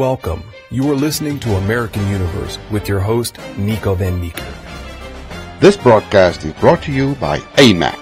Welcome. You are listening to American Universe with your host, Nico Van Meeker. This broadcast is brought to you by AMAC.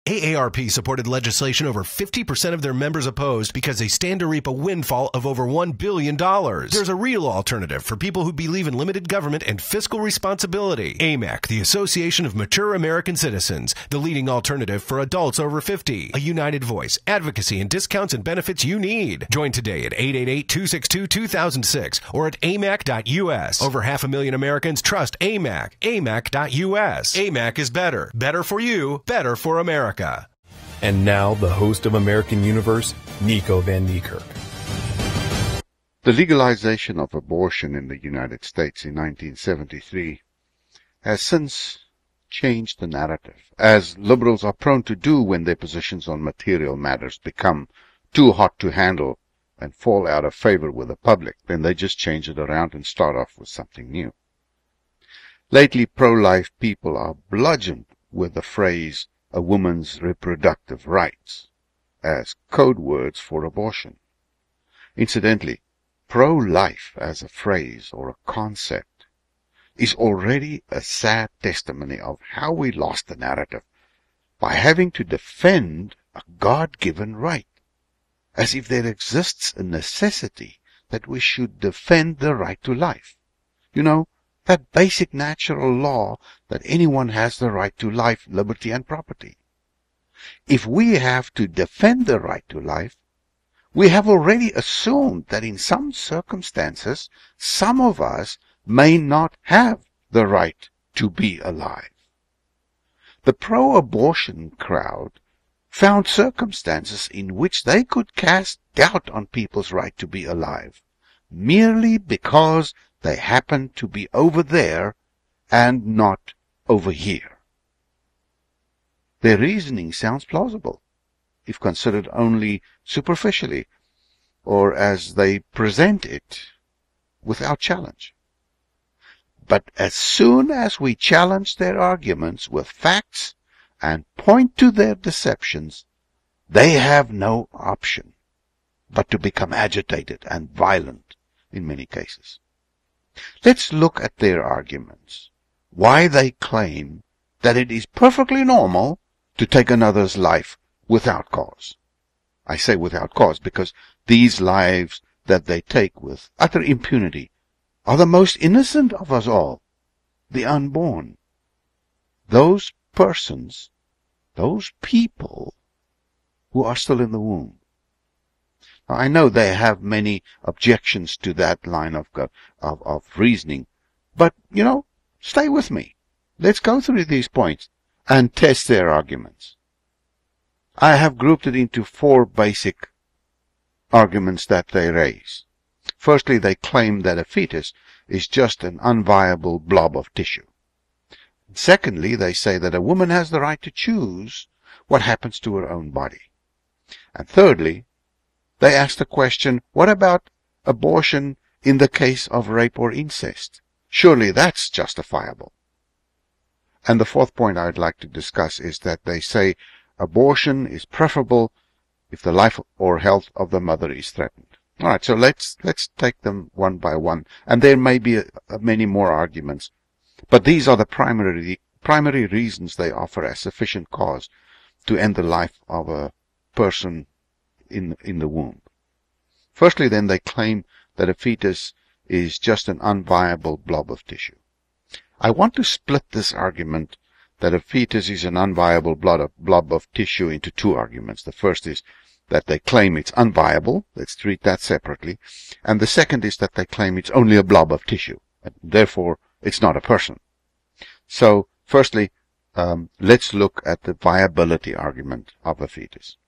AARP supported legislation over 50% of their members opposed because they stand to reap a windfall of over $1 billion. There's a real alternative for people who believe in limited government and fiscal responsibility. AMAC, the Association of Mature American Citizens, the leading alternative for adults over 50. A united voice, advocacy, and discounts and benefits you need. Join today at 888-262-2006 or at amac.us. Over 500,000 Americans trust AMAC. amac.us. AMAC is better. Better for you. Better for America. And now, the host of American Universe, Nico Van Meeker. The legalization of abortion in the United States in 1973 has since changed the narrative, as liberals are prone to do when their positions on material matters become too hot to handle and fall out of favor with the public. Then they just change it around and start off with something new. Lately, pro-life people are bludgeoned with the phrase "a woman's reproductive rights" as code words for abortion. Incidentally, pro-life as a phrase or a concept is already a sad testimony of how we lost the narrative by having to defend a God-given right, as if there exists a necessity that we should defend the right to life. You know, that basic natural law that anyone has the right to life, liberty, and property. If we have to defend the right to life, we have already assumed that in some circumstances, some of us may not have the right to be alive. The pro-abortion crowd found circumstances in which they could cast doubt on people's right to be alive, merely because they happen to be over there and not over here. Their reasoning sounds plausible, if considered only superficially, or as they present it without challenge. But as soon as we challenge their arguments with facts and point to their deceptions, they have no option but to become agitated and violent in many cases. Let's look at their arguments, why they claim that it is perfectly normal to take another's life without cause. I say without cause because these lives that they take with utter impunity are the most innocent of us all, the unborn. Those persons, those people who are still in the womb. Now, I know they have many objections to that line of reasoning, but, stay with me. Let's go through these points and test their arguments. I have grouped it into 4 basic arguments that they raise. Firstly, they claim that a fetus is just an unviable blob of tissue. Secondly, they say that a woman has the right to choose what happens to her own body. And thirdly, they ask the question, what about abortion in the case of rape or incest? Surely that's justifiable. And the 4th point I'd like to discuss is that they say abortion is preferable if the life or health of the mother is threatened. All right, so let's take them one by one. And there may be many more arguments, but these are the primary reasons they offer as sufficient cause to end the life of a person in the womb. Firstly, then, they claim that a fetus is just an unviable blob of tissue. I want to split this argument that a fetus is an unviable blob of tissue into 2 arguments. The first is that they claim it's unviable. Let's treat that separately. And the second is that they claim it's only a blob of tissue, and therefore it's not a person. So, firstly, let's look at the viability argument of a fetus.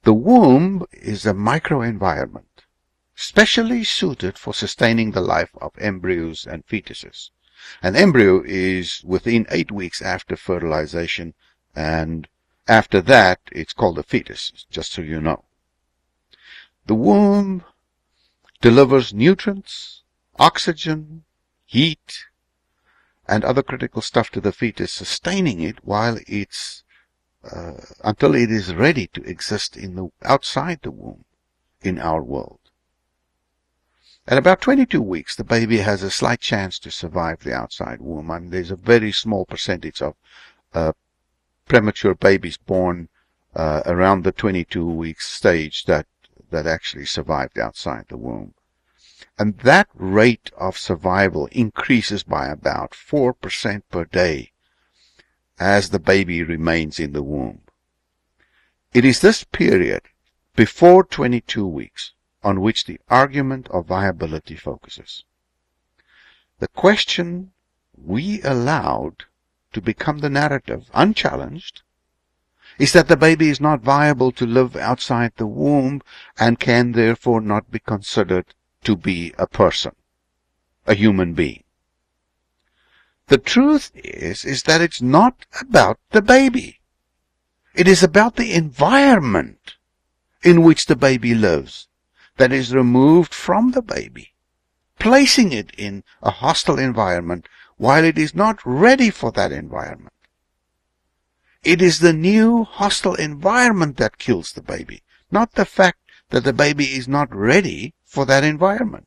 The womb is a microenvironment, specially suited for sustaining the life of embryos and fetuses. An embryo is within 8 weeks after fertilization, and after that, it's called a fetus, just so you know. The womb delivers nutrients, oxygen, heat, and other critical stuff to the fetus, sustaining it while until it is ready to exist outside the womb in our world. At about 22 weeks, the baby has a slight chance to survive the outside womb. I mean, there's a very small percentage of premature babies born around the 22 weeks stage that actually survived outside the womb. And that rate of survival increases by about 4% per day as the baby remains in the womb. It is this period, before 22 weeks, on which the argument of viability focuses. The question we allowed to become the narrative, unchallenged, is that the baby is not viable to live outside the womb and can therefore not be considered to be a person, a human being. The truth is that it's not about the baby. It is about the environment in which the baby lives that is removed from the baby, placing it in a hostile environment while it is not ready for that environment. It is the new hostile environment that kills the baby, not the fact that the baby is not ready for that environment.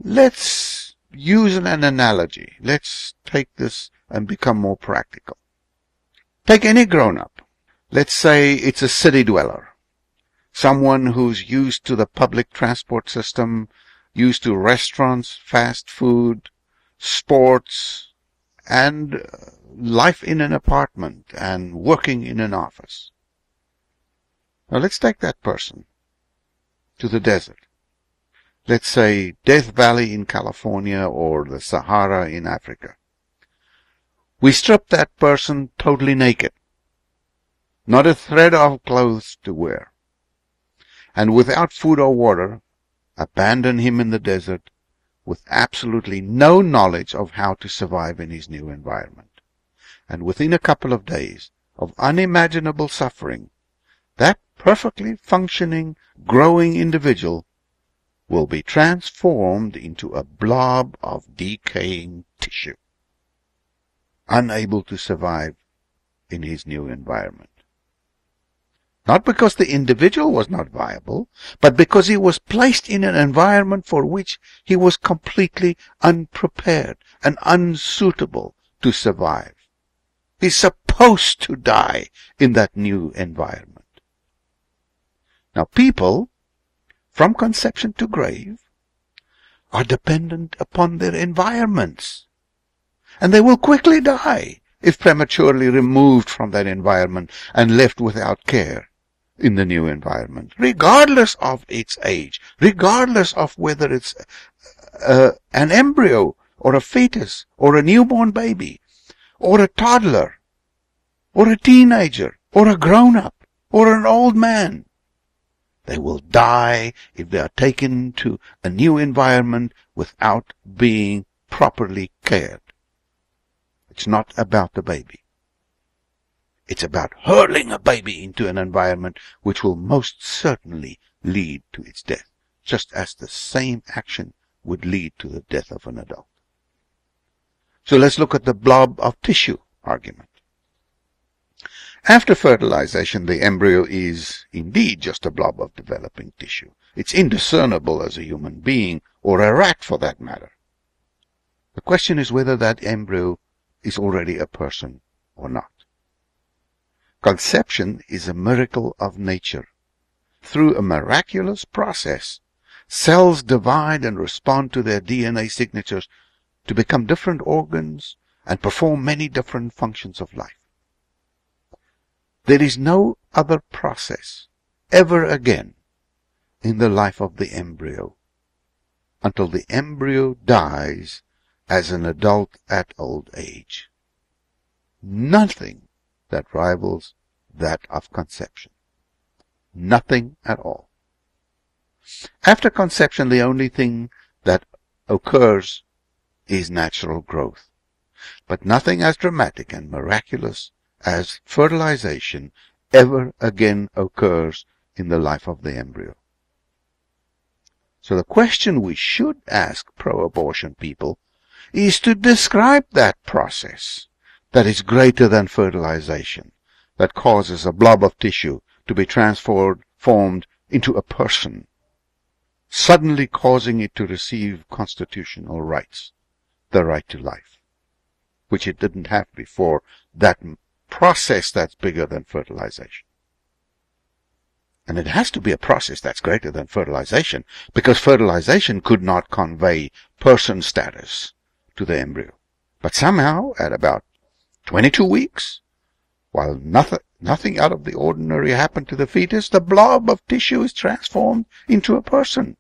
Let's use an analogy. Let's take this and become more practical. Take any grown-up. Let's say it's a city dweller. Someone who's used to the public transport system, used to restaurants, fast food, sports, and life in an apartment and working in an office. Now let's take that person to the desert. Let's say Death Valley in California or the Sahara in Africa. We strip that person totally naked. Not a thread of clothes to wear. And without food or water, abandon him in the desert with absolutely no knowledge of how to survive in his new environment. And within a couple of days of unimaginable suffering, that perfectly functioning, growing individual will be transformed into a blob of decaying tissue, unable to survive in his new environment. Not because the individual was not viable, but because he was placed in an environment for which he was completely unprepared and unsuitable to survive. He's supposed to die in that new environment. Now, people, from conception to grave, are dependent upon their environments, and they will quickly die if prematurely removed from that environment and left without care in the new environment, regardless of its age, regardless of whether it's an embryo or a fetus or a newborn baby or a toddler or a teenager or a grown-up or an old man. They will die if they are taken to a new environment without being properly cared. It's not about the baby. It's about hurling a baby into an environment which will most certainly lead to its death, just as the same action would lead to the death of an adult. So let's look at the blob of tissue argument. After fertilization, the embryo is indeed just a blob of developing tissue. It's indiscernible as a human being, or a rat for that matter. The question is whether that embryo is already a person or not. Conception is a miracle of nature. Through a miraculous process, cells divide and respond to their DNA signatures to become different organs and perform many different functions of life. There is no other process ever again in the life of the embryo until the embryo dies as an adult at old age. Nothing that rivals that of conception. Nothing at all. After conception, the only thing that occurs is natural growth, but nothing as dramatic and miraculous as fertilization ever again occurs in the life of the embryo. So the question we should ask pro-abortion people is to describe that process that is greater than fertilization, that causes a blob of tissue to be transformed into a person. suddenly causing it to receive constitutional rights, the right to life, which it didn't have before, that process that's bigger than fertilization. And it has to be a process that's greater than fertilization, because fertilization could not convey person status to the embryo. But somehow, at about 22 weeks, while nothing out of the ordinary happened to the fetus, the blob of tissue is transformed into a person.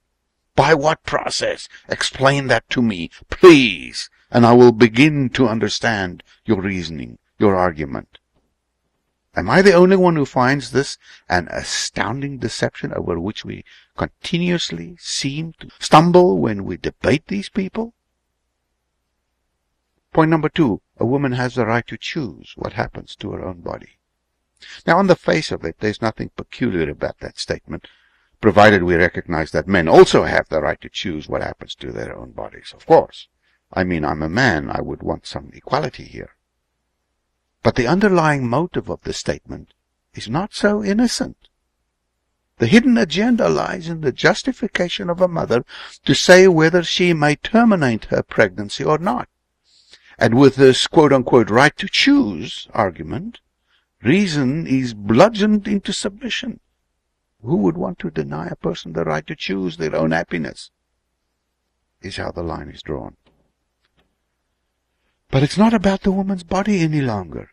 By what process? Explain that to me, please, and I will begin to understand your reasoning, your argument. Am I the only one who finds this an astounding deception over which we continuously seem to stumble when we debate these people? Point number 2, a woman has the right to choose what happens to her own body. Now, on the face of it, there's nothing peculiar about that statement, provided we recognize that men also have the right to choose what happens to their own bodies, of course. I mean, I'm a man, I would want some equality here. But the underlying motive of the statement is not so innocent. The hidden agenda lies in the justification of a mother to say whether she may terminate her pregnancy or not. And with this quote-unquote right to choose argument, reason is bludgeoned into submission. Who would want to deny a person the right to choose their own happiness? Is how the line is drawn. But it's not about the woman's body any longer.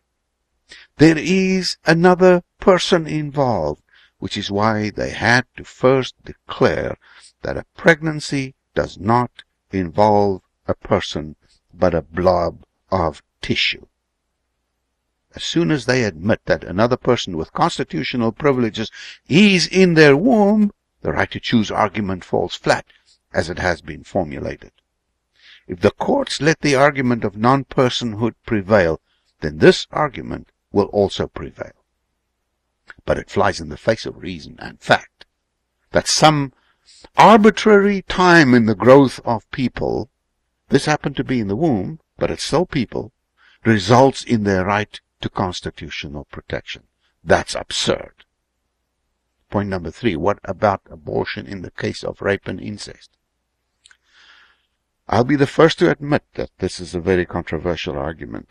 There is another person involved, which is why they had to first declare that a pregnancy does not involve a person, but a blob of tissue. As soon as they admit that another person with constitutional privileges is in their womb, the right to choose argument falls flat, as it has been formulated. If the courts let the argument of non-personhood prevail, then this argument will also prevail. But it flies in the face of reason and fact that some arbitrary time in the growth of people, this happened to be in the womb, but it's still people, results in their right to constitutional protection. That's absurd. Point number 3, what about abortion in the case of rape and incest? I'll be the first to admit that this is a very controversial argument,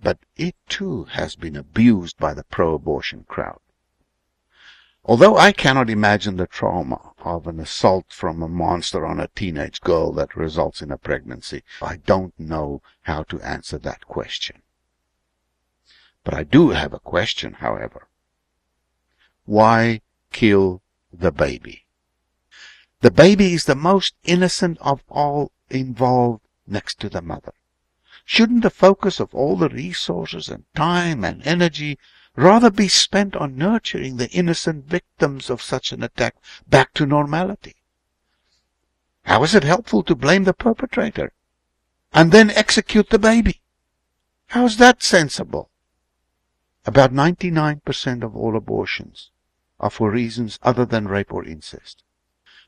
but it too has been abused by the pro-abortion crowd. Although I cannot imagine the trauma of an assault from a monster on a teenage girl that results in a pregnancy, I don't know how to answer that question. But I do have a question, however. Why kill the baby? The baby is the most innocent of all involved next to the mother. Shouldn't the focus of all the resources and time and energy rather be spent on nurturing the innocent victims of such an attack back to normality? How is it helpful to blame the perpetrator and then execute the baby? How is that sensible? About 99% of all abortions are for reasons other than rape or incest.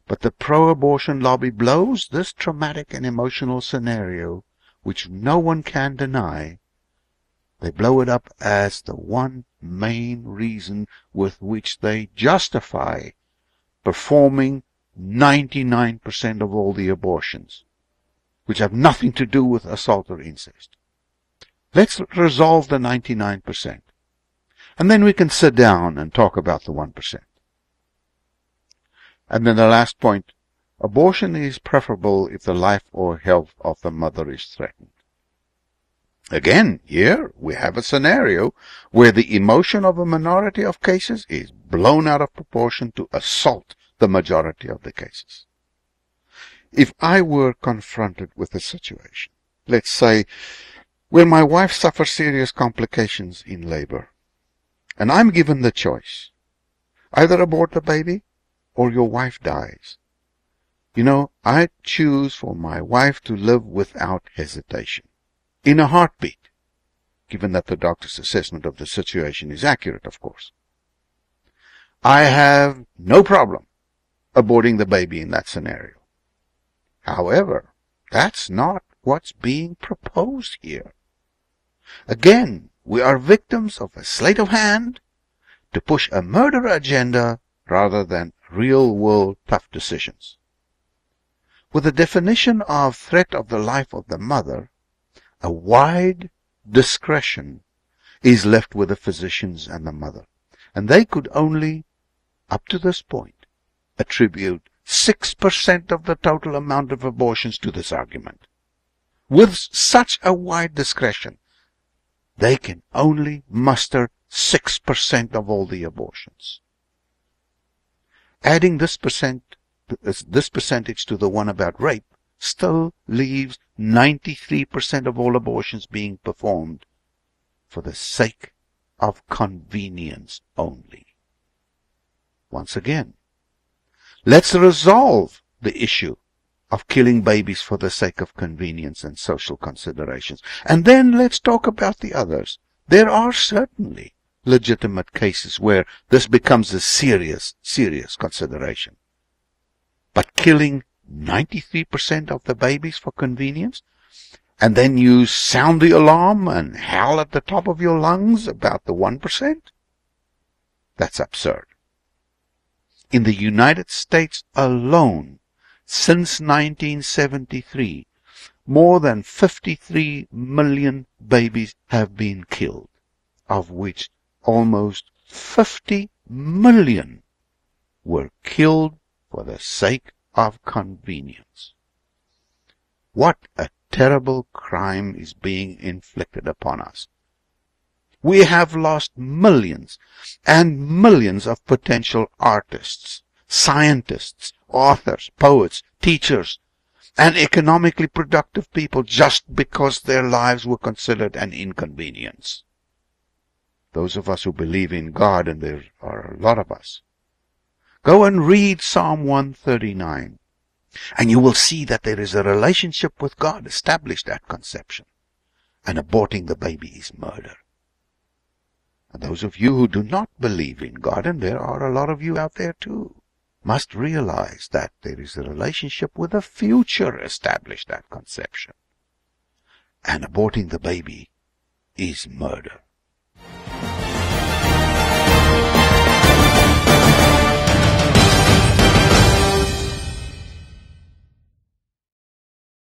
But the pro-abortion lobby blows this traumatic and emotional scenario, which no one can deny. They blow it up as the one main reason with which they justify performing 99% of all the abortions, which have nothing to do with assault or incest. Let's resolve the 99%, and then we can sit down and talk about the 1%. And then the last point, abortion is preferable if the life or health of the mother is threatened. Again, here we have a scenario where the emotion of a minority of cases is blown out of proportion to assault the majority of the cases. If I were confronted with a situation, let's say, where my wife suffers serious complications in labor, and I'm given the choice, either abort the baby or your wife dies. I choose for my wife to live without hesitation, in a heartbeat, given that the doctor's assessment of the situation is accurate, of course. I have no problem aborting the baby in that scenario. However, that's not what's being proposed here. Again, we are victims of a sleight of hand to push a murder agenda rather than real-world tough decisions. With the definition of threat of the life of the mother, a wide discretion is left with the physicians and the mother. And they could only, up to this point, attribute 6% of the total amount of abortions to this argument. With such a wide discretion, they can only muster 6% of all the abortions. Adding this percentage to the one about rape still leaves 93% of all abortions being performed for the sake of convenience only. Once again, let's resolve the issue of killing babies for the sake of convenience and social considerations. And then let's talk about the others. There are certainly legitimate cases where this becomes a serious consideration. But killing 93% of the babies for convenience, and then you sound the alarm and howl at the top of your lungs about the 1%? That's absurd. In the United States alone, since 1973, more than 53 million babies have been killed, of which almost 50 million were killed for the sake of convenience. What a terrible crime is being inflicted upon us. We have lost millions and millions of potential artists, scientists, authors, poets, teachers, and economically productive people just because their lives were considered an inconvenience. Those of us who believe in God, and there are a lot of us, go and read Psalm 139, and you will see that there is a relationship with God established at conception, and aborting the baby is murder. And those of you who do not believe in God, and there are a lot of you out there too, must realize that there is a relationship with a future established at conception, and aborting the baby is murder.